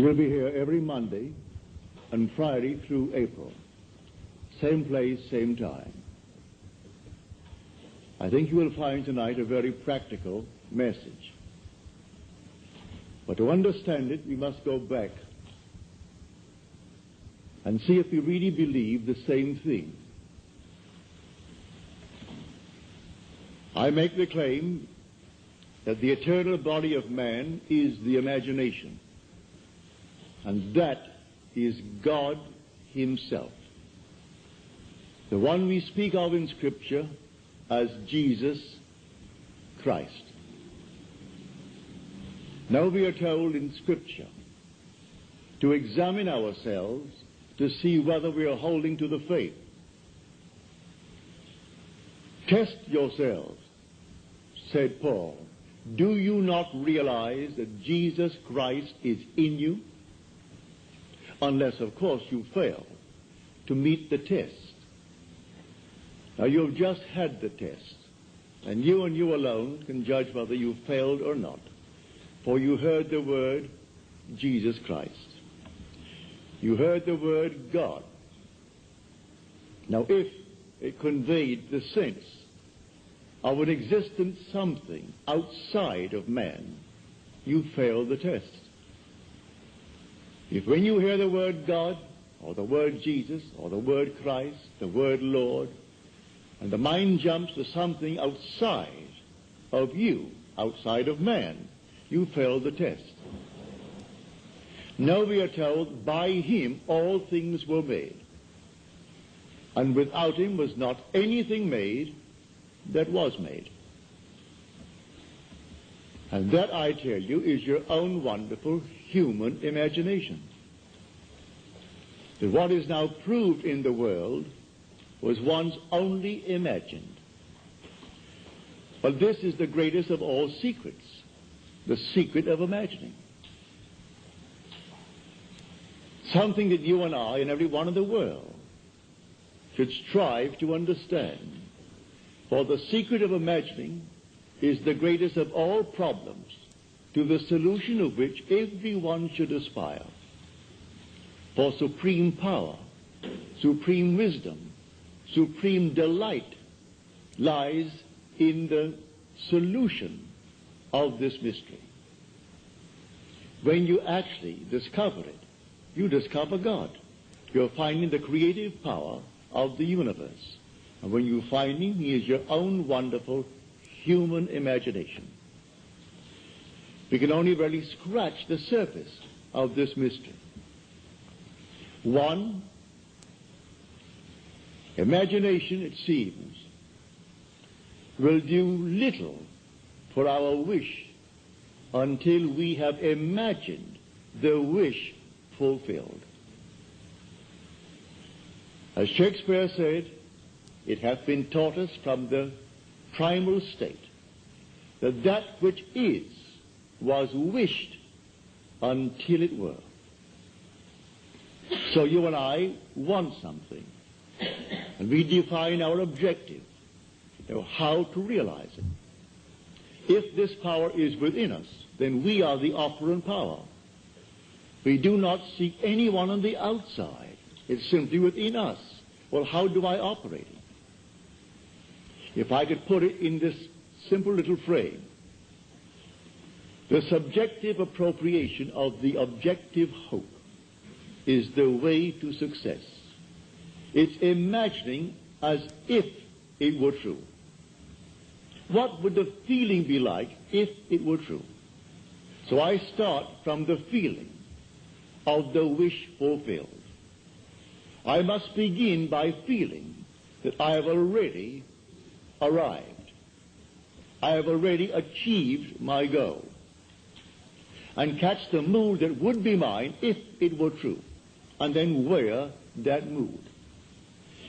We'll be here every Monday and Friday through April. Same place, same time. I think you will find tonight a very practical message. But to understand it, we must go back and see if we really believe the same thing. I make the claim that the eternal body of man is the imagination, and that is God himself, the one we speak of in Scripture as Jesus Christ. Now we are told in Scripture to examine ourselves to see whether we are holding to the faith. Test yourselves, said Paul. Do you not realize that Jesus Christ is in you? Unless, of course, you fail to meet the test. Now, you have just had the test, and you alone can judge whether you failed or not. For you heard the word Jesus Christ. You heard the word God. Now, if it conveyed the sense of an existent something outside of man, you failed the test. If when you hear the word God, or the word Jesus, or the word Christ, the word Lord, and the mind jumps to something outside of you, outside of man, you failed the test. Now we are told, by him all things were made, and without him was not anything made that was made. And that, I tell you, is your own wonderful human imagination. That what is now proved in the world was once only imagined. But this is the greatest of all secrets, the secret of imagining. Something that you and I and everyone in the world should strive to understand. For the secret of imagining is the greatest of all problems, to the solution of which everyone should aspire. For supreme power, supreme wisdom, supreme delight lies in the solution of this mystery. When you actually discover it, you discover God. You're finding the creative power of the universe. And when you find him, he is your own wonderful human imagination. We can only really scratch the surface of this mystery. One, imagination, it seems, will do little for our wish until we have imagined the wish fulfilled. As Shakespeare said, it hath been taught us from the primal state that that which is was wished until it were. So you and I want something, and we define our objective, how to realize it. If this power is within us, then we are the operant power. We do not seek anyone on the outside. It's simply within us. Well, how do I operate it? If I could put it in this simple little frame, the subjective appropriation of the objective hope is the way to success. It's imagining as if it were true. What would the feeling be like if it were true? So I start from the feeling of the wish fulfilled. I must begin by feeling that I have already arrived. I have already achieved my goal. And catch the mood that would be mine if it were true. And then wear that mood.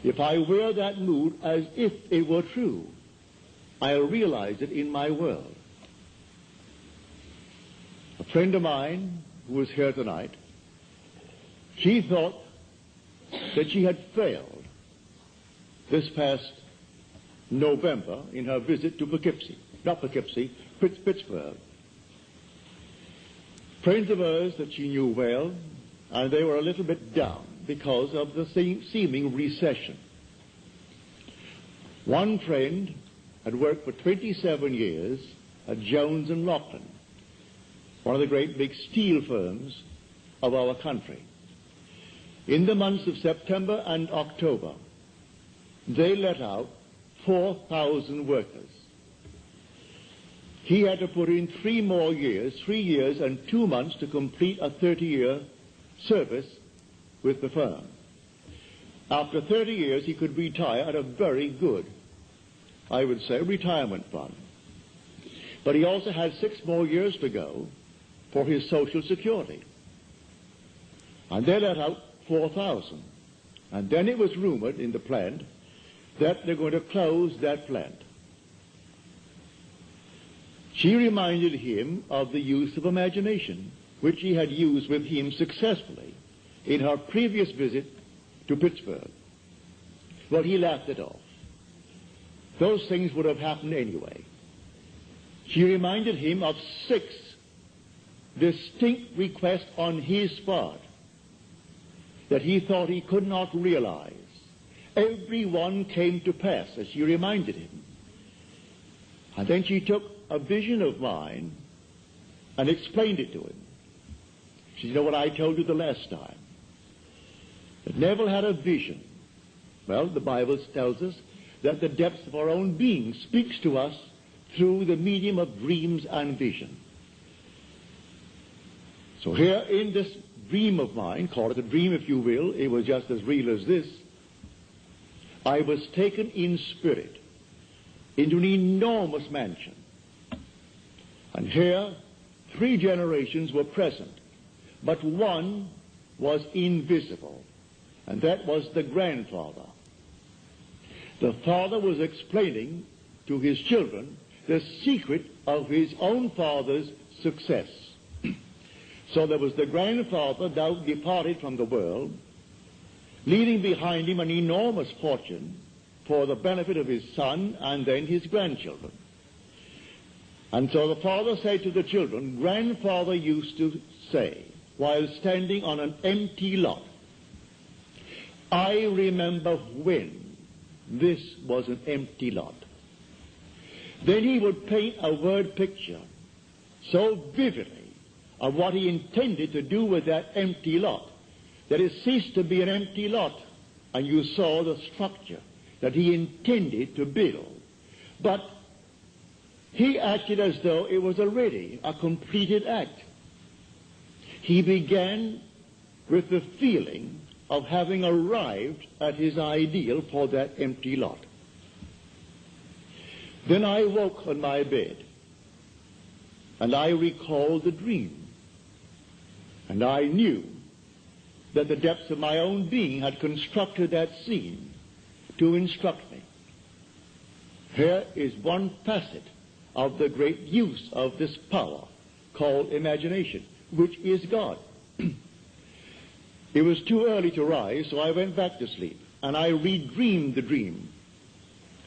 If I wear that mood as if it were true, I'll realize it in my world. A friend of mine who was here tonight, she thought that she had failed this past November in her visit to Pittsburgh. friends of hers that she knew well, and they were a little bit down because of the seeming recession. One friend had worked for 27 years at Jones and Loughlin, one of the great big steel firms of our country. In the months of September and October, they let out 4,000 workers. He had to put in 3 years and 2 months to complete a 30-year service with the firm. After 30 years, he could retire at a very good, I would say, retirement fund. But he also had 6 more years to go for his Social Security. And they let out 4,000. And then it was rumored in the plant that they're going to close that plant. She reminded him of the use of imagination, which he had used with him successfully in her previous visit to Pittsburgh. Well, he laughed it off. Those things would have happened anyway. She reminded him of 6 distinct requests on his part that he thought he could not realize. Every one came to pass, as she reminded him. And then she took a vision of mine and explained it to him. She said, you know what I told you the last time? That Neville had a vision. Well, the Bible tells us that the depths of our own being speaks to us through the medium of dreams and vision. So here in this dream of mine, call it a dream if you will, it was just as real as this, I was taken in spirit into an enormous mansion. And here 3 generations were present, but one was invisible, and that was the grandfather. The father was explaining to his children the secret of his own father's success. So there was the grandfather now departed from the world, leaving behind him an enormous fortune for the benefit of his son and then his grandchildren. And so the father said to the children, grandfather used to say, while standing on an empty lot, I remember when this was an empty lot. Then he would paint a word picture so vividly of what he intended to do with that empty lot, that it ceased to be an empty lot, and you saw the structure that he intended to build. But he acted as though it was already a completed act. He began with the feeling of having arrived at his ideal for that empty lot. Then I woke on my bed, and I recalled the dream. And I knew that the depths of my own being had constructed that scene to instruct me. Here is one facet of the great use of this power called imagination, which is God. It was too early to rise, so I went back to sleep, and I redreamed the dream.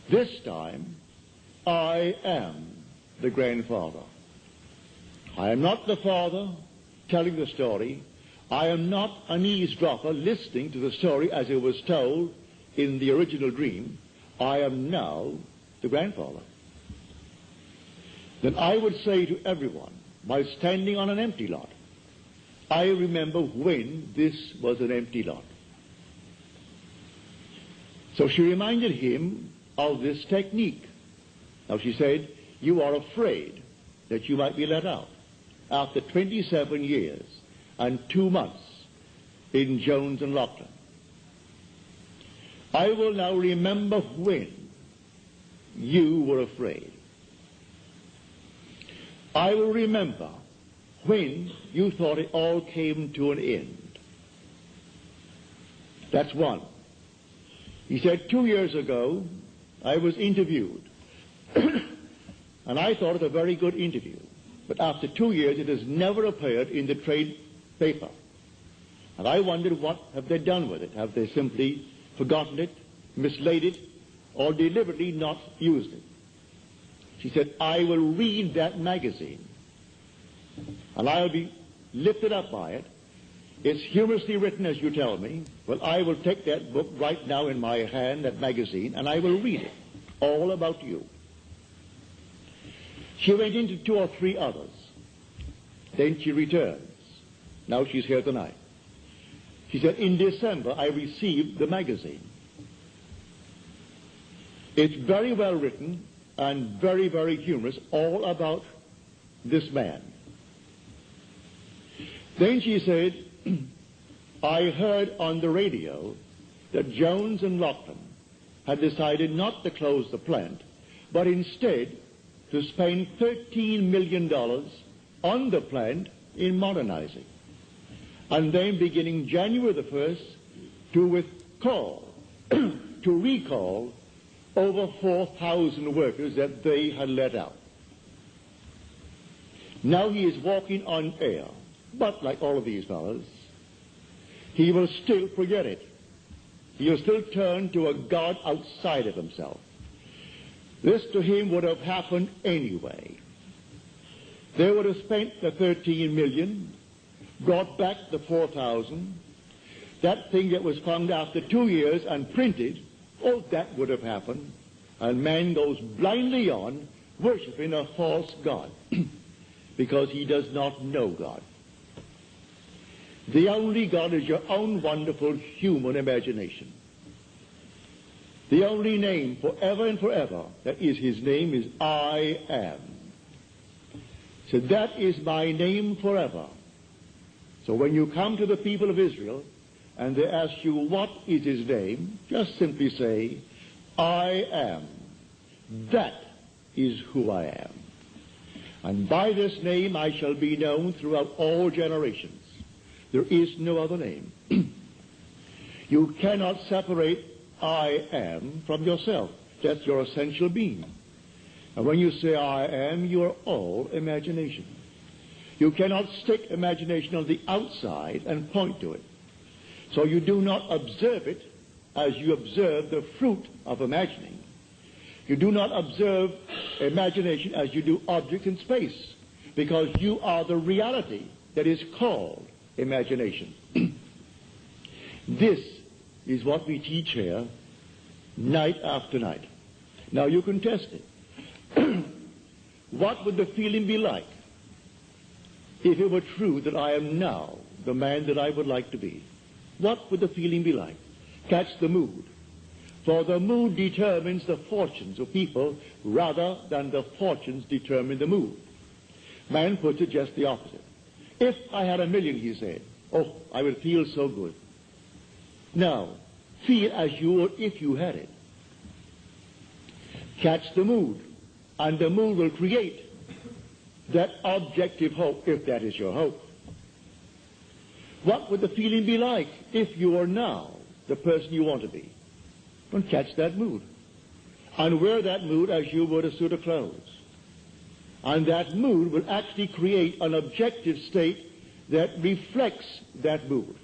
This time, I am the grandfather. I am not the father telling the story. I am not an eavesdropper listening to the story as it was told in the original dream. I am now the grandfather. Then I would say to everyone, while standing on an empty lot, I remember when this was an empty lot. So she reminded him of this technique. Now she said, you are afraid that you might be let out after 27 years and 2 months in Jones and Loughlin. I will now remember when you were afraid. I will remember when you thought it all came to an end. That's one. He said 2 years ago I was interviewed and I thought it a very good interview. But after 2 years, it has never appeared in the trade paper. And I wondered, what have they done with it? Have they simply forgotten it, mislaid it, or deliberately not used it? She said, I will read that magazine, and I'll be lifted up by it. It's humorously written, as you tell me. Well, I will take that book right now in my hand, that magazine, and I will read it, all about you. She went into 2 or 3 others. Then she returns. Now she's here tonight. She said, in December, I received the magazine. It's very well written and very, very humorous, all about this man. Then she said, I heard on the radio that Jones and Lachlan had decided not to close the plant, but instead to spend $13 million on the plant in modernizing. And then beginning January the 1st, to recall over 4,000 workers that they had let out. Now he is walking on air, but like all of these fellows, he will still forget it. He will still turn to a God outside of himself. This to him would have happened anyway. They would have spent the 13 million, brought back the 4,000. That thing that was found after 2 years and printed, oh, that would have happened. And man goes blindly on worshiping a false God because he does not know God. The only God is your own wonderful human imagination. The only name forever and forever that is his name is I am. So that is my name forever. So when you come to the people of Israel and they ask you what is his name, just simply say, I am. That is who I am. And by this name I shall be known throughout all generations. There is no other name. You cannot separate I am from yourself. That's your essential being. And when you say I am, you are all imagination. You cannot stick imagination on the outside and point to it. So you do not observe it as you observe the fruit of imagining. You do not observe imagination as you do objects in space, because you are the reality that is called imagination. This is what we teach here night after night. Now you can test it. What would the feeling be like if it were true that I am now the man that I would like to be? What would the feeling be like? Catch the mood. For the mood determines the fortunes of people rather than the fortunes determine the mood. Man puts it just the opposite. If I had $1 million, he said, oh, I would feel so good. Now, feel as you would if you had it. Catch the mood, and the mood will create that objective hope, if that is your hope. What would the feeling be like if you are now the person you want to be? Well, catch that mood. And wear that mood as you would a suit of clothes. And that mood will actually create an objective state that reflects that mood.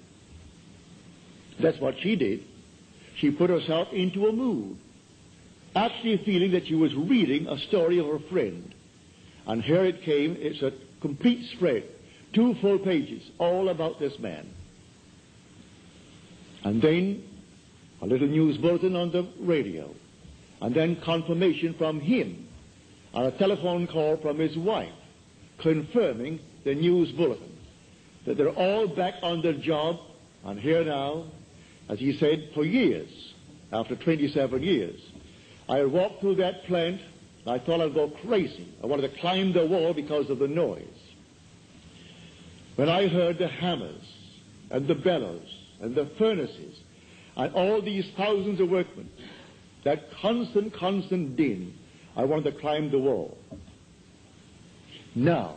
That's what she did. She put herself into a mood, actually feeling that she was reading a story of her friend. And here it came. It's a complete spread, 2 full pages, all about this man. And then a little news bulletin on the radio, and then confirmation from him, and a telephone call from his wife confirming the news bulletin, that they're all back on their job, and here now, as he said, for years, after 27 years, I walked through that plant, and I thought I'd go crazy. I wanted to climb the wall because of the noise. When I heard the hammers, and the bellows, and the furnaces, and all these thousands of workmen, that constant din, I wanted to climb the wall. Now,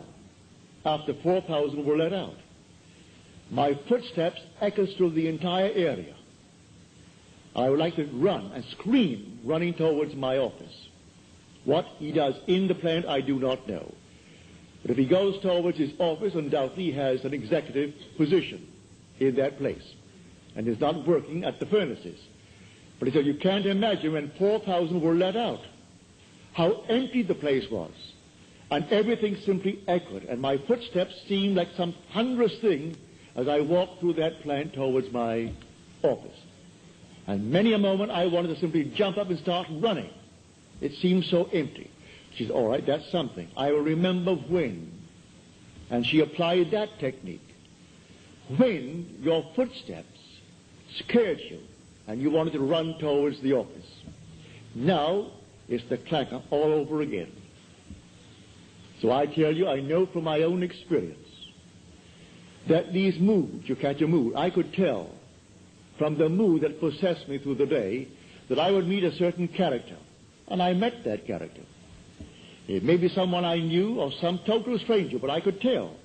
after 4,000 were let out, my footsteps echoed through the entire area. I would like to run and scream, running towards my office. What he does in the plant, I do not know. But if he goes towards his office, undoubtedly he has an executive position in that place, and is not working at the furnaces. But he said, you can't imagine when 4,000 were let out, how empty the place was. And everything simply echoed, and my footsteps seemed like some thunderous thing as I walked through that plant towards my office. And many a moment I wanted to simply jump up and start running. It seemed so empty. She said, all right, that's something. I will remember when. And she applied that technique. When your footsteps scared you and you wanted to run towards the office. Now it's the clacker all over again. So I tell you, I know from my own experience that these moods, you catch a mood, I could tell from the mood that possessed me through the day that I would meet a certain character. And I met that character. It may be someone I knew or some total stranger, but I could tell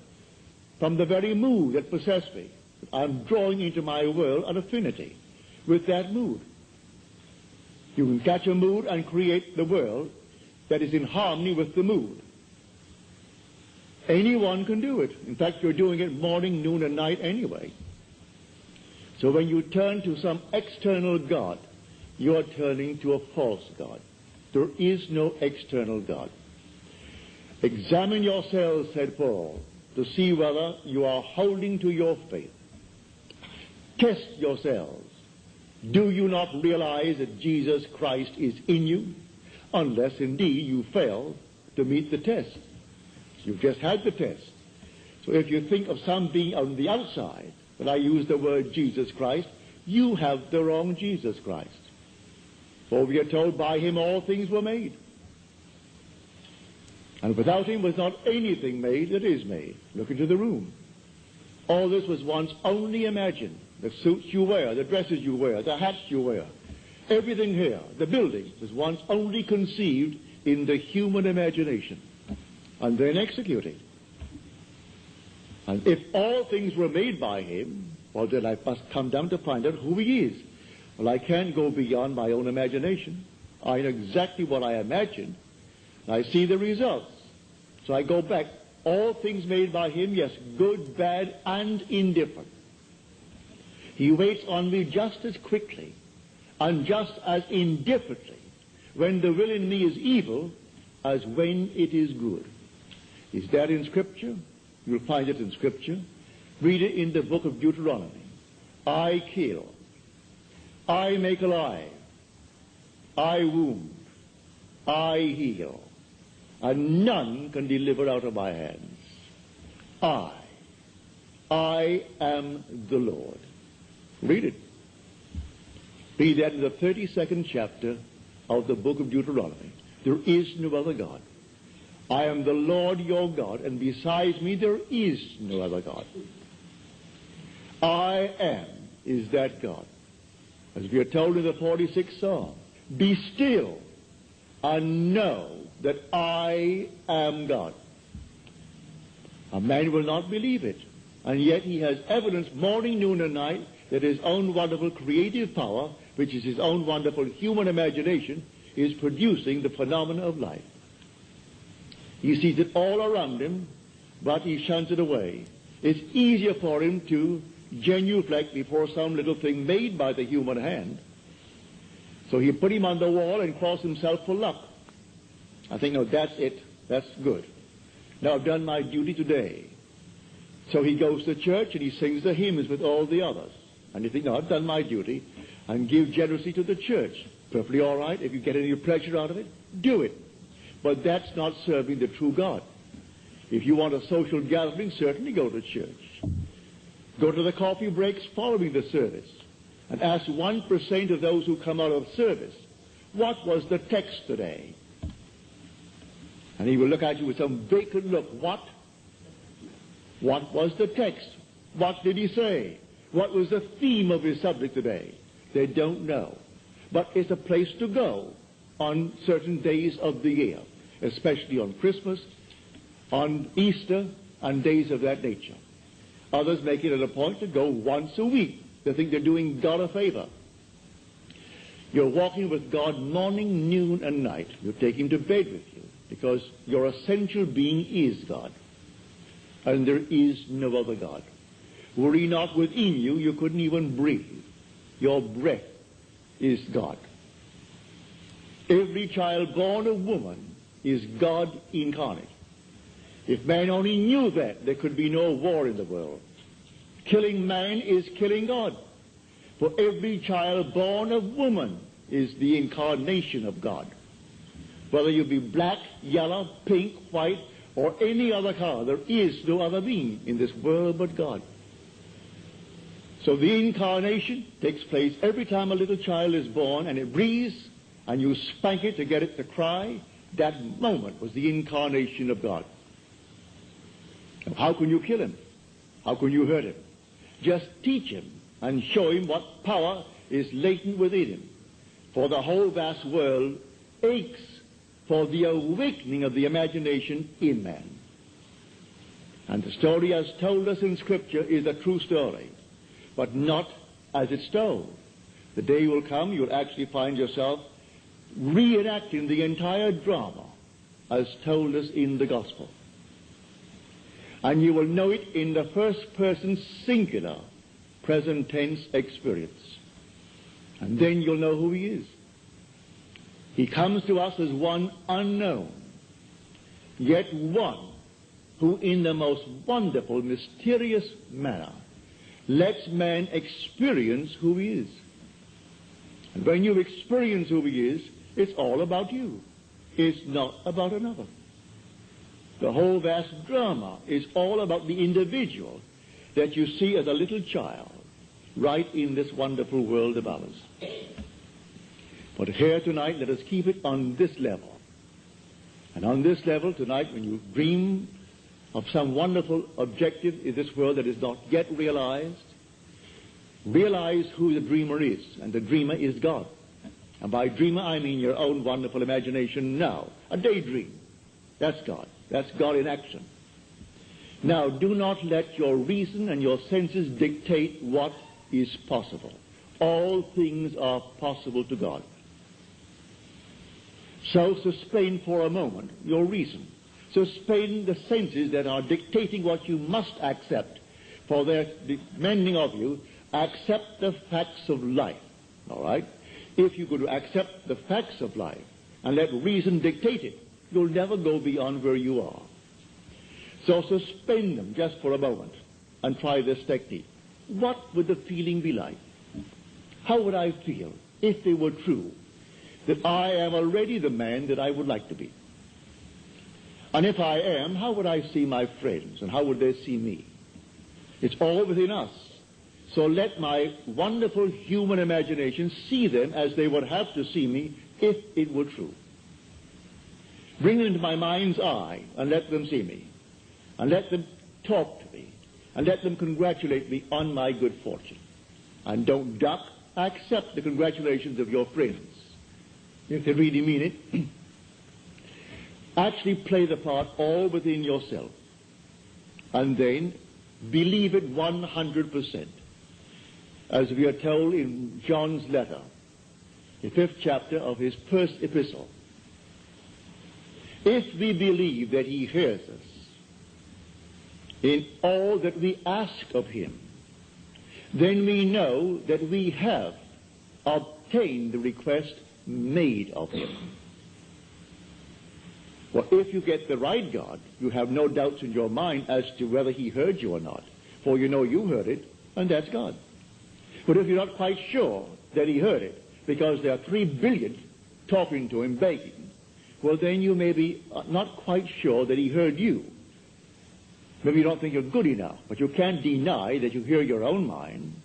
from the very mood that possessed me that I'm drawing into my world an affinity with that mood. You can catch a mood and create the world that is in harmony with the mood. Anyone can do it. In fact, you're doing it morning, noon, and night anyway. So when you turn to some external God, you're turning to a false God. There is no external God. Examine yourselves, said Paul, to see whether you are holding to your faith. Test yourselves. Do you not realize that Jesus Christ is in you? Unless, indeed, you fail to meet the test. You've just had the test. So if you think of some being on the outside, when I use the word Jesus Christ, you have the wrong Jesus Christ. For we are told by him all things were made. And without him was not anything made that is made. Look into the room. All this was once only imagined. The suits you wear, the dresses you wear, the hats you wear. Everything here, the building, was once only conceived in the human imagination and then executed. And if all things were made by him, well, then I must come down to find out who he is. Well, I can't go beyond my own imagination. I know exactly what I imagined. I see the results. So I go back. All things made by him, yes, good, bad, and indifferent. He waits on me just as quickly and just as indifferently when the will in me is evil as when it is good. Is that in Scripture? You'll find it in Scripture. Read it in the book of Deuteronomy. I kill. I make alive. I wound. I heal. And none can deliver out of my hands. I am the Lord. Read it. Read that in the 32nd chapter of the book of Deuteronomy. There is no other God. I am the Lord your God, and besides me there is no other God. I am is that God. As we are told in the 46th Psalm, be still and know that I am God. A man will not believe it, and yet he has evidence morning, noon, and night that his own wonderful creative power, which is his own wonderful human imagination, is producing the phenomena of life. He sees it all around him, but he shuns it away. It's easier for him to genuflect before some little thing made by the human hand. So he put him on the wall and cross himself for luck. I think, no, that's it. That's good. Now I've done my duty today. So he goes to church and he sings the hymns with all the others. And you think, no, I've done my duty, and give generously to the church. Perfectly all right. If you get any pleasure out of it, do it. But that's not serving the true God. If you want a social gathering, certainly go to church. Go to the coffee breaks following the service and ask 1% of those who come out of service, what was the text today? And he will look at you with some vacant look. What? What was the text? What did he say? What was the theme of his subject today? They don't know. But it's a place to go on certain days of the year, especially on Christmas, on Easter, and days of that nature. Others make it a point to go once a week. They think they're doing God a favor. You're walking with God morning, noon, and night. You take him to bed with you because your essential being is God. And there is no other God. Were he not within you, you couldn't even breathe. Your breath is God. Every child born of woman is God incarnate. If man only knew that, there could be no war in the world. Killing man is killing God. For every child born of woman is the incarnation of God. Whether you be black, yellow, pink, white, or any other color, there is no other being in this world but God. So the incarnation takes place every time a little child is born and it breathes and you spank it to get it to cry. That moment was the incarnation of God. How can you kill him? How can you hurt him? Just teach him and show him what power is latent within him. For the whole vast world aches for the awakening of the imagination in man. And the story as told us in Scripture is a true story, but not as it's told. The day will come you'll actually find yourself reenacting the entire drama as told us in the Gospel. And you will know it in the first person singular present tense experience. And then you'll know who he is. He comes to us as one unknown, yet one who in the most wonderful, mysterious manner lets man experience who he is. And when you experience who he is, it's all about you. It's not about another. The whole vast drama is all about the individual that you see as a little child right in this wonderful world of ours. But here tonight, let us keep it on this level. And on this level tonight, when you dream of some wonderful objective in this world that is not yet realized, realize who the dreamer is. And the dreamer is God. And by dreamer, I mean your own wonderful imagination now. A daydream. That's God. That's God in action. Now, do not let your reason and your senses dictate what is possible. All things are possible to God. So suspend for a moment your reason. Suspend the senses that are dictating what you must accept. For their demanding of you, accept the facts of life. All right? If you could accept the facts of life and let reason dictate it, you'll never go beyond where you are. So suspend them just for a moment and try this technique. What would the feeling be like? How would I feel if it were true that I am already the man that I would like to be? And if I am, how would I see my friends and how would they see me? It's all within us. So let my wonderful human imagination see them as they would have to see me if it were true. Bring them into my mind's eye and let them see me. And let them talk to me. And let them congratulate me on my good fortune. And don't duck. Accept the congratulations of your friends. If they really mean it. Actually play the part all within yourself. And then believe it 100%. As we are told in John's letter, the 5th chapter of his first epistle. If we believe that he hears us in all that we ask of him, then we know that we have obtained the request made of him. Well, if you get the right God, you have no doubts in your mind as to whether he heard you or not. For you know you heard it, and that's God. But if you're not quite sure that he heard it, because there are 3 billion talking to him, begging, well, then you may be not quite sure that he heard you. Maybe you don't think you're good enough, but you can't deny that you hear your own mind.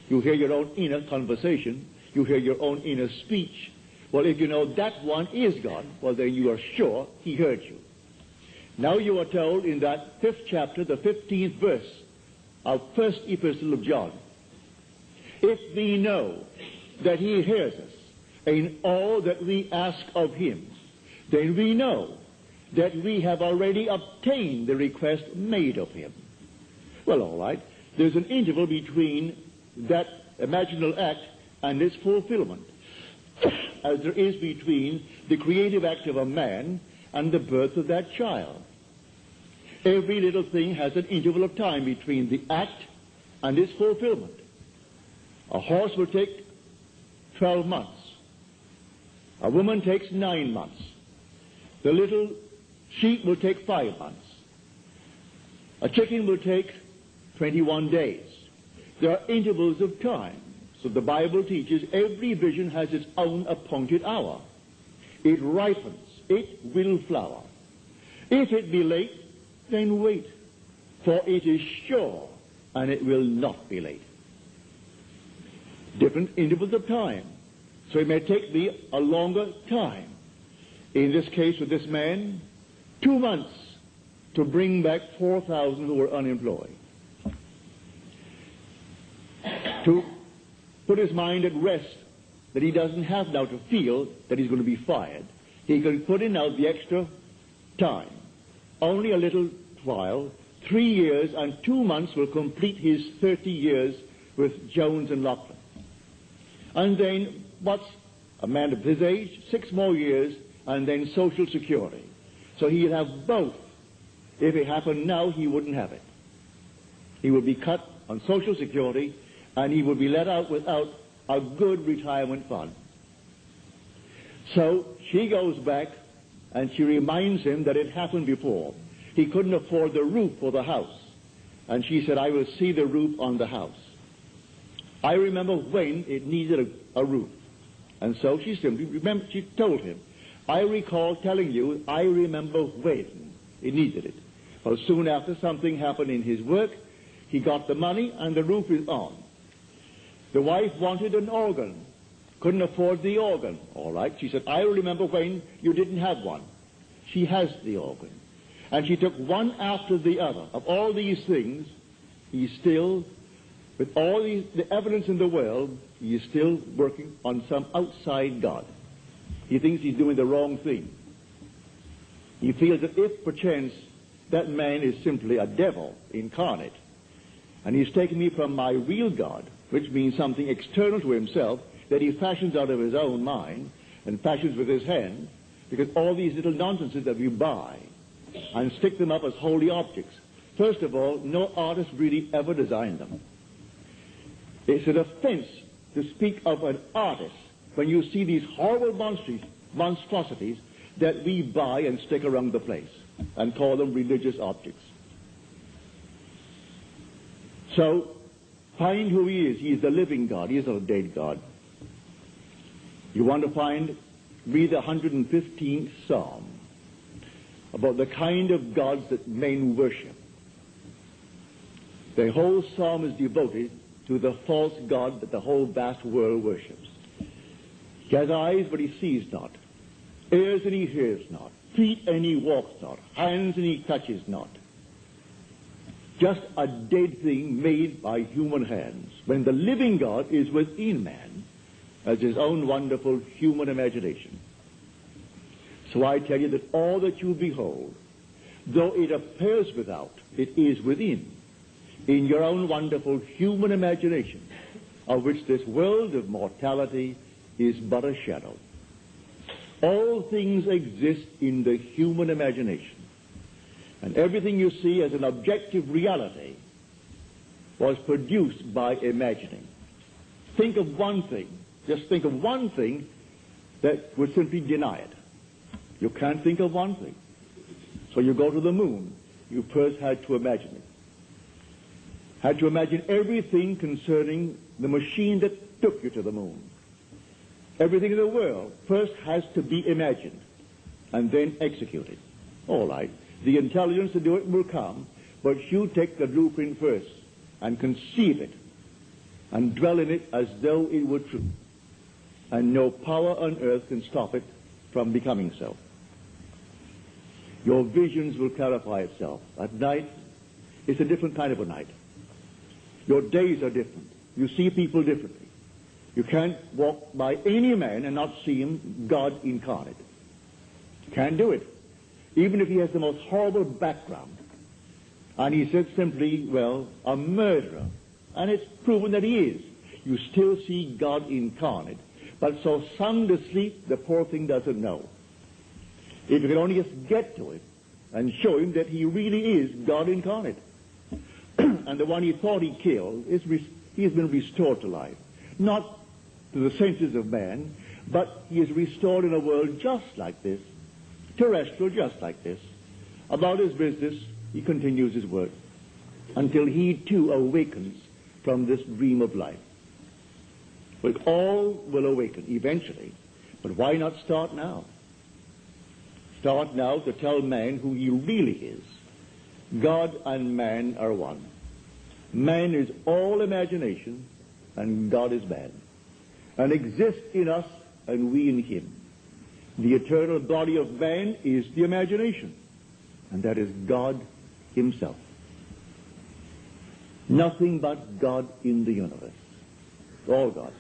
You hear your own inner conversation. You hear your own inner speech. Well, if you know that one is God, well, then you are sure he heard you. Now you are told in that 5th chapter, the 15th verse of first epistle of John, if we know that he hears us in all that we ask of him, then we know that we have already obtained the request made of him. Well, all right. There's an interval between that imaginal act and its fulfillment, as there is between the creative act of a man and the birth of that child. Every little thing has an interval of time between the act and its fulfillment. A horse will take 12 months. A woman takes 9 months. The little sheep will take 5 months. A chicken will take 21 days. There are intervals of time. So the Bible teaches every vision has its own appointed hour. It ripens. It will flower. If it be late, then wait, for it is sure, and it will not be late. Different intervals of time. So it may take me a longer time. In this case with this man, 2 months to bring back 4,000 who were unemployed. To put his mind at rest that he doesn't have now to feel that he's going to be fired. He can put in now the extra time. Only a little while, 3 years and 2 months will complete his 30 years with Jones and Lachlan. And then what's a man of his age? 6 more years, and then Social Security. So he'll have both. If it happened now, he wouldn't have it. He would be cut on Social Security, and he would be let out without a good retirement fund. So she goes back, and she reminds him that it happened before. He couldn't afford the roof for the house. And she said, I will see the roof on the house. I remember when it needed a roof. And so she simply remembered, she told him, I recall telling you, I remember when it needed it. Well, soon after something happened in his work, he got the money and the roof is on. The wife wanted an organ, couldn't afford the organ. All right, she said, I remember when you didn't have one. She has the organ. And she took one after the other. Of all these things, he's still, with all the evidence in the world, he is still working on some outside God. He thinks he's doing the wrong thing. He feels that if perchance that man is simply a devil incarnate, and he's taken me from my real God, which means something external to himself, that he fashions out of his own mind and fashions with his hand, because all these little nonsenses that we buy and stick them up as holy objects. First of all, no artist really ever designed them. It's an offense to speak of an artist when you see these horrible monstrosities that we buy and stick around the place and call them religious objects. So, find who he is. He is the living God. He is not a dead God. You want to read the 115th Psalm about the kind of gods that men worship. The whole psalm is devoted to the false god that the whole vast world worships. He has eyes, but he sees not. Ears, and he hears not. Feet, and he walks not. Hands, and he touches not. Just a dead thing made by human hands, when the living God is within man as his own wonderful human imagination. So I tell you that all that you behold, though it appears without, it is within, in your own wonderful human imagination, of which this world of mortality is but a shadow. All things exist in the human imagination. And everything you see as an objective reality was produced by imagining. Think of one thing, just think of one thing that would simply deny it. You can't think of one thing. So you go to the moon. You first had to imagine it. Had to imagine everything concerning the machine that took you to the moon. Everything in the world first has to be imagined and then executed. All right. The intelligence to do it will come, but you take the blueprint first and conceive it and dwell in it as though it were true. And no power on earth can stop it from becoming so. Your visions will clarify itself. At night, it's a different kind of a night. Your days are different. You see people differently. You can't walk by any man and not see him God incarnate. You can't do it. Even if he has the most horrible background. And he said simply, well, a murderer. And it's proven that he is. You still see God incarnate. But so sound asleep, the poor thing doesn't know. If you can only just get to it and show him that he really is God incarnate. And the one he thought he killed, he has been restored to life. Not to the senses of man, but he is restored in a world just like this, terrestrial just like this. About his business, he continues his work. until he too awakens from this dream of life. We all will awaken eventually, but why not start now? Start now to tell man who he really is. God and man are one. Man is all imagination, and God is man, and exists in us and we in him. The eternal body of man is the imagination, and that is God himself. Nothing but God in the universe. All God.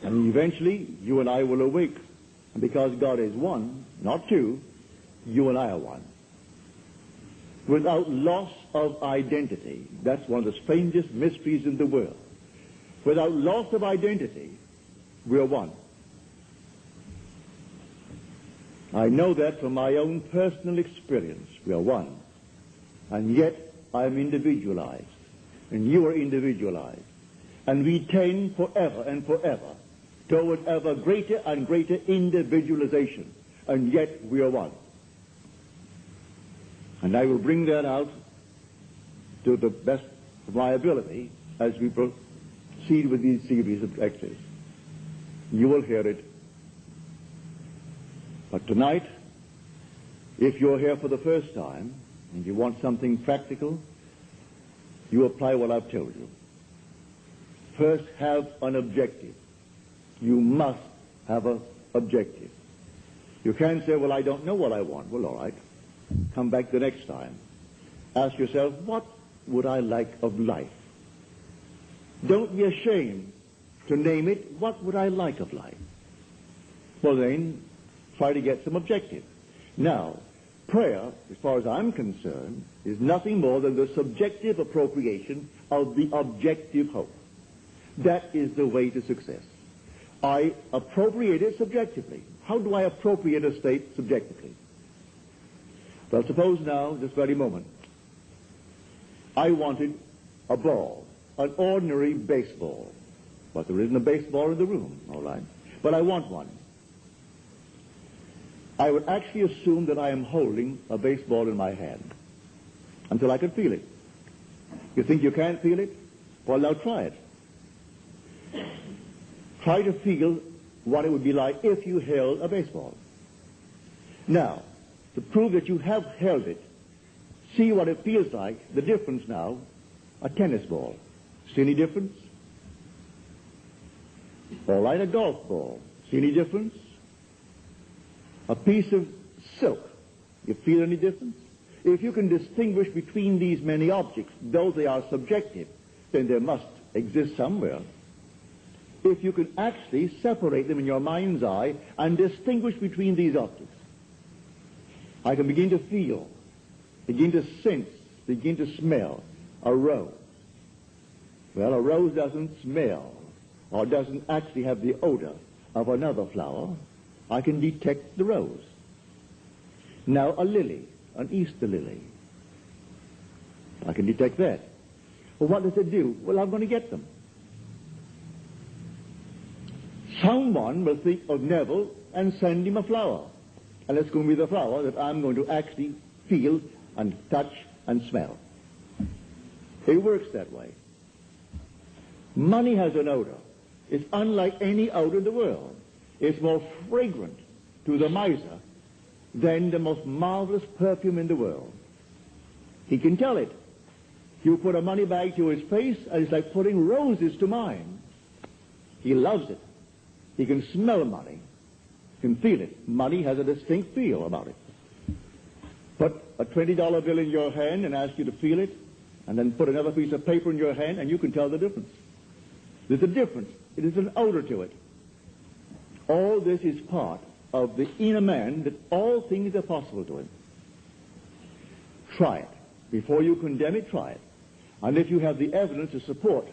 And eventually, you and I will awake. And because God is one, not two, you and I are one. Without loss of identity. That's one of the strangest mysteries in the world. Without loss of identity, we are one. I know that from my own personal experience. We are one. And yet, I am individualized. And you are individualized. And we tend forever and forever toward ever greater and greater individualization. And yet, we are one. And I will bring that out to the best of my ability as we proceed with these series of lectures. You will hear it. But tonight, if you're here for the first time and you want something practical, you apply what I've told you. First, have an objective. You must have an objective. You can't say, well, I don't know what I want. Well, all right. Come back the next time. Ask yourself, what would I like of life? Don't be ashamed to name it, what would I like of life? Well, then, try to get some objective. Now, prayer, as far as I'm concerned, is nothing more than the subjective appropriation of the objective hope. That is the way to success. I appropriate it subjectively. How do I appropriate a state subjectively? Well, suppose now, this very moment, I wanted a ball, an ordinary baseball. But there isn't a baseball in the room, all right? But I want one. I would actually assume that I am holding a baseball in my hand until I can feel it. You think you can't feel it? Well, now try it. Try to feel what it would be like if you held a baseball. Now, to prove that you have held it, see what it feels like, the difference now, a tennis ball. See any difference? All right, a golf ball. See any difference? A piece of silk. You feel any difference? If you can distinguish between these many objects, though they are subjective, then there must exist somewhere. If you can actually separate them in your mind's eye and distinguish between these objects, I can begin to feel, begin to sense, begin to smell a rose. Well, a rose doesn't smell or doesn't actually have the odor of another flower. I can detect the rose. Now a lily, an Easter lily. I can detect that. Well, what does it do? Well, I'm going to get them. Someone will think of Neville and send him a flower. And it's going to be the flower that I'm going to actually feel and touch and smell. It works that way. Money has an odor. It's unlike any odor in the world. It's more fragrant to the miser than the most marvelous perfume in the world. He can tell it. You put a money bag to his face, and it's like putting roses to mine. He loves it. He can smell money. He can feel it. Money has a distinct feel about it. Put a $20 bill in your hand and ask you to feel it, and then put another piece of paper in your hand, and you can tell the difference. There's a difference. It is an odor to it. All this is part of the inner man, that all things are possible to him. Try it. Before you condemn it, try it. And if you have the evidence to support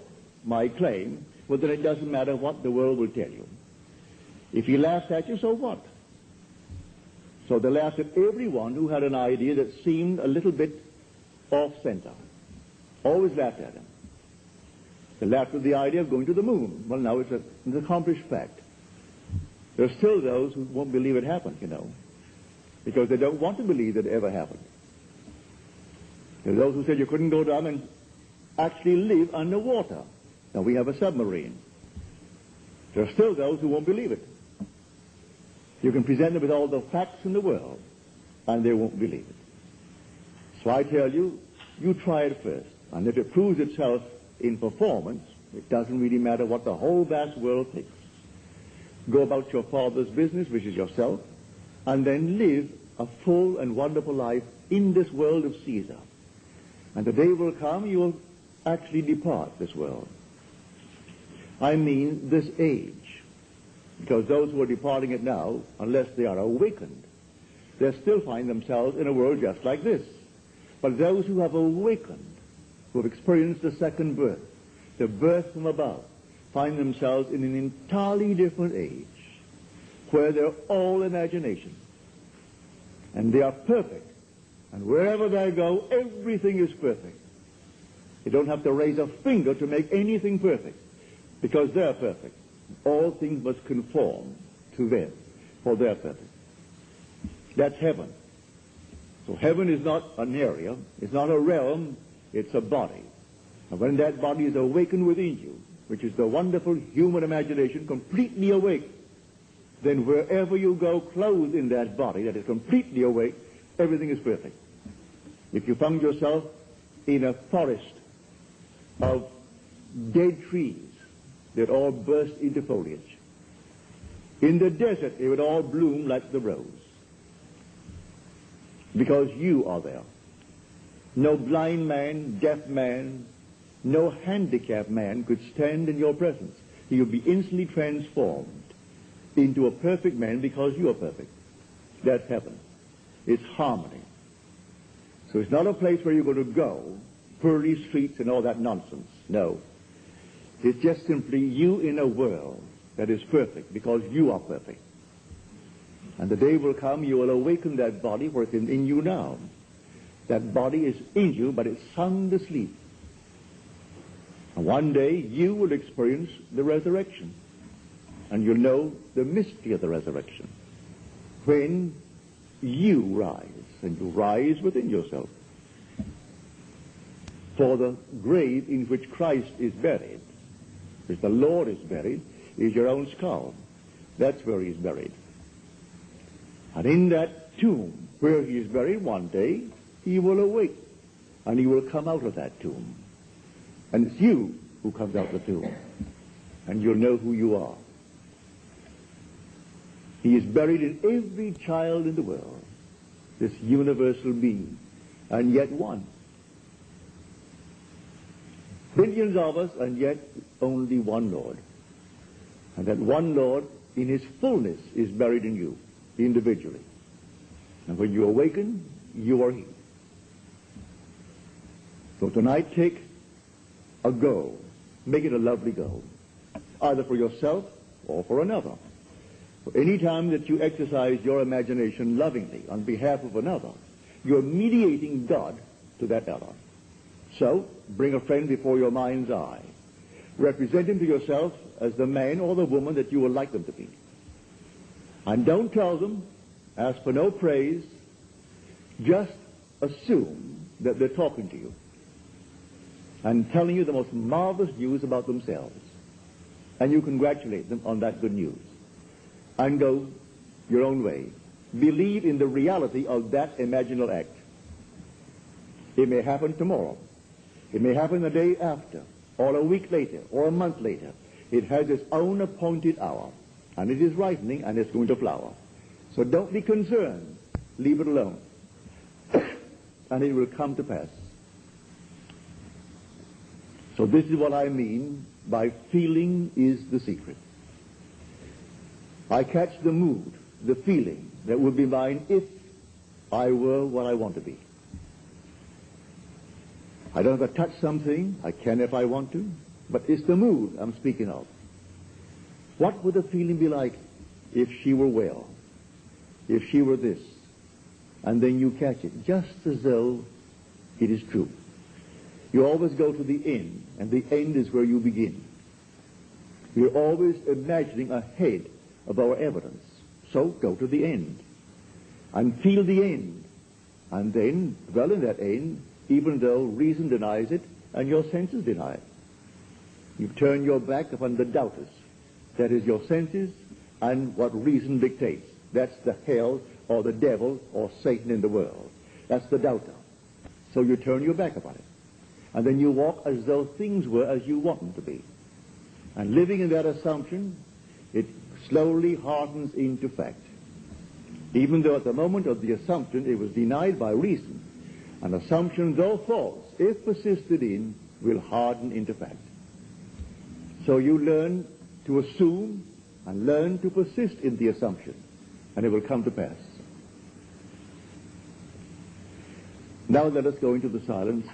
my claim, well, then it doesn't matter what the world will tell you. If he laughs at you, so what? So they laughed at everyone who had an idea that seemed a little bit off-center. Always laughed at him. They laughed at the idea of going to the moon. Well, now it's an accomplished fact. There are still those who won't believe it happened, you know, because they don't want to believe that it ever happened. There are those who said you couldn't go down and actually live underwater. Now we have a submarine. There are still those who won't believe it. You can present them with all the facts in the world, and they won't believe it. So I tell you, you try it first. And if it proves itself in performance, it doesn't really matter what the whole vast world thinks. Go about your Father's business, which is yourself, and then live a full and wonderful life in this world of Caesar. And the day will come you will actually depart this world. I mean this age. Because those who are departing it now, unless they are awakened, they'll still find themselves in a world just like this. But those who have awakened, who have experienced the second birth, the birth from above, find themselves in an entirely different age, where they're all imagination. And they are perfect. And wherever they go, everything is perfect. They don't have to raise a finger to make anything perfect, because they're perfect. All things must conform to them, for they're perfect. That's heaven. So heaven is not an area, it's not a realm, it's a body. And when that body is awakened within you, which is the wonderful human imagination completely awake, then wherever you go clothed in that body that is completely awake, everything is perfect. If you found yourself in a forest of dead trees that all burst into foliage, in the desert it would all bloom like the rose, because you are there. No blind man, deaf man, no handicapped man could stand in your presence. He would be instantly transformed into a perfect man because you are perfect. That's heaven. It's harmony. So it's not a place where you're going to go, pearly streets and all that nonsense. No. It's just simply you in a world that is perfect because you are perfect. And the day will come you will awaken that body where it's in you now. That body is in you, but it's sound asleep. And one day you will experience the resurrection. And you'll know the mystery of the resurrection. When you rise, and you rise within yourself. For the grave in which Christ is buried, which the Lord is buried, is your own skull. That's where he is buried. And in that tomb where he is buried, one day he will awake, and he will come out of that tomb. And it's you who comes out of the tomb, and you'll know who you are. He is buried in every child in the world, this universal being, and yet one. Billions of us, and yet only one Lord. And that one Lord, in his fullness, is buried in you, individually. And when you awaken, you are he. So tonight, take a goal. Make it a lovely goal, either for yourself or for another. For any time that you exercise your imagination lovingly on behalf of another, you're mediating God to that other. So, bring a friend before your mind's eye. Represent him to yourself as the man or the woman that you would like them to be. And don't tell them, ask for no praise, just assume that they're talking to you and telling you the most marvelous news about themselves. And you congratulate them on that good news. And go your own way. Believe in the reality of that imaginal act. It may happen tomorrow. It may happen the day after, or a week later, or a month later. It has its own appointed hour, and it is ripening, and it's going to flower. So don't be concerned. Leave it alone. And it will come to pass. So this is what I mean by feeling is the secret. I catch the mood, the feeling that would be mine if I were what I want to be. I don't have to touch something. I can if I want to. But it's the mood I'm speaking of. What would the feeling be like if she were well? If she were this? And then you catch it, just as though it is true. You always go to the end, and the end is where you begin. We're always imagining ahead of our evidence. So go to the end and feel the end. And then dwell in that end even though reason denies it and your senses deny it. You turn your back upon the doubters. That is your senses and what reason dictates. That's the hell or the devil or Satan in the world. That's the doubter. So you turn your back upon it. And then you walk as though things were as you want them to be. And living in that assumption, it slowly hardens into fact. Even though at the moment of the assumption it was denied by reason, an assumption, though false, if persisted in, will harden into fact. So you learn to assume and learn to persist in the assumption, and it will come to pass. Now let us go into the silence,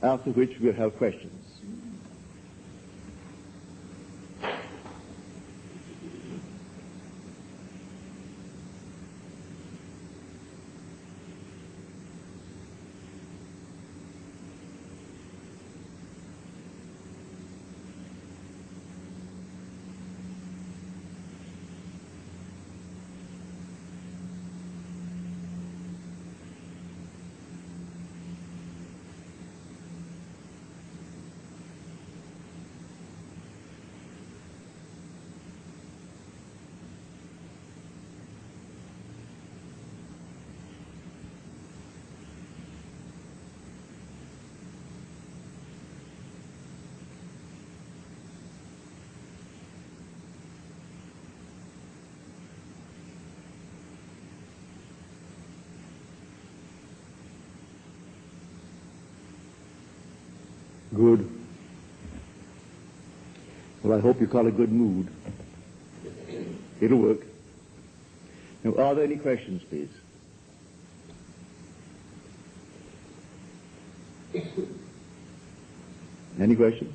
after which we'll have questions. Good. Well, I hope you call a good mood. It'll work. Now, are there any questions, please? Any questions?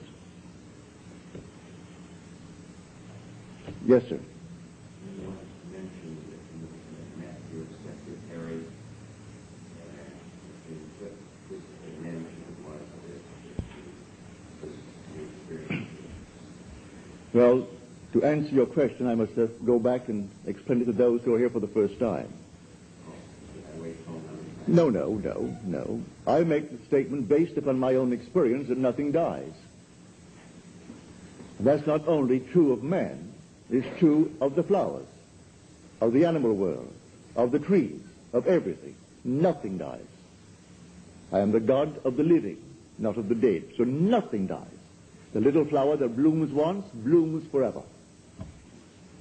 Yes, sir. Well, to answer your question, I must go back and explain it to those who are here for the first time. No. I make the statement based upon my own experience that nothing dies. And that's not only true of man, it's true of the flowers, of the animal world, of the trees, of everything. Nothing dies. I am the God of the living, not of the dead. So nothing dies. The little flower that blooms once, blooms forever.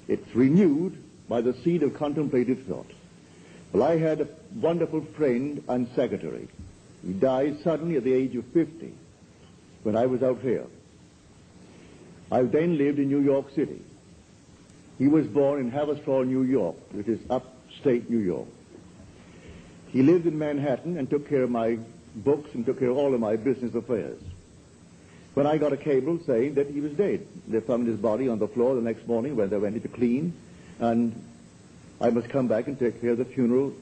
It's renewed by the seed of contemplative thought. Well, I had a wonderful friend and secretary. He died suddenly at the age of 50 when I was out here. I then lived in New York City. He was born in Haverstraw, New York, which is upstate New York. He lived in Manhattan and took care of my books and took care of all of my business affairs. When I got a cable saying that he was dead, they found his body on the floor the next morning when they went in to clean, and I must come back and take care of the funeral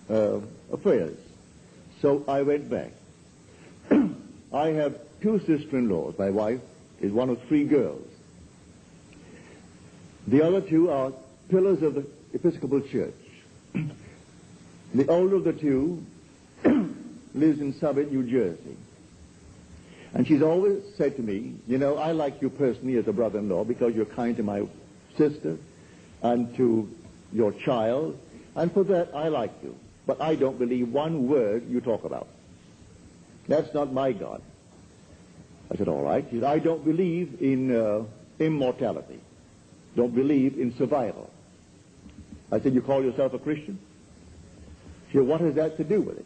affairs. So I went back. I have two sister-in-laws. My wife is one of three girls. The other two are pillars of the Episcopal Church. The older of the two lives in Summit, New Jersey. And she's always said to me, you know, I like you personally as a brother-in-law because you're kind to my sister and to your child, and for that I like you. But I don't believe one word you talk about. That's not my God. I said, all right. She said, I don't believe in immortality. Don't believe in survival. I said, you call yourself a Christian? She said, what has that to do with it?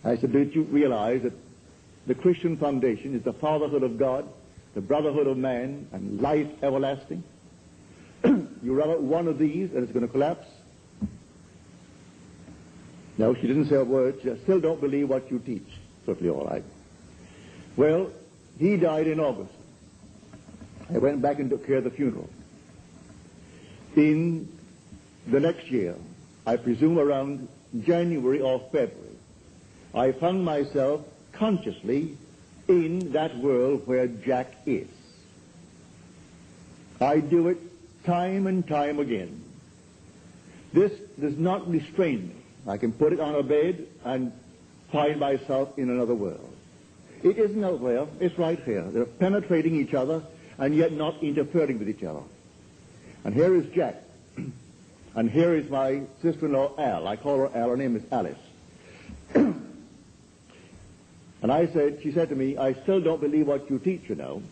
I said, did you realize that the Christian foundation is the fatherhood of God, the brotherhood of man, and life everlasting? You rub out one of these and it's going to collapse? No, she didn't say a word. She said, still don't believe what you teach. Certainly all right. Well, he died in August. I went back and took care of the funeral. In the next year, I presume around January or February, I found myself consciously in that world where Jack is. I do it time and time again. This does not restrain me. I can put it on a bed and find myself in another world. It isn't out there, it's right here. They're penetrating each other and yet not interfering with each other. And here is Jack. And here is my sister-in-law, Al. I call her Al. Her name is Alice. And she said to me, I still don't believe what you teach, you know.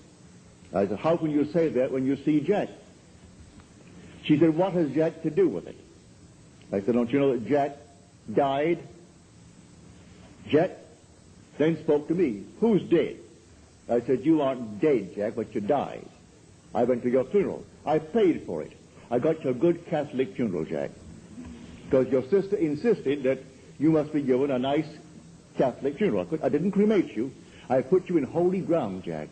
I said, how can you say that when you see Jack? She said, what has Jack to do with it? I said, don't you know that Jack died? Jack then spoke to me, who's dead? I said, you aren't dead, Jack, but you died. I went to your funeral. I paid for it. I got you a good Catholic funeral, Jack. Because your sister insisted that you must be given a nice Catholic funeral. I didn't cremate you. I put you in holy ground, Jack.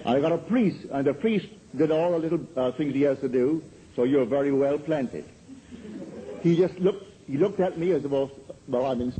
I got a priest, and the priest did all the little things he has to do, so you're very well planted. He looked at me as the most, well, I'm in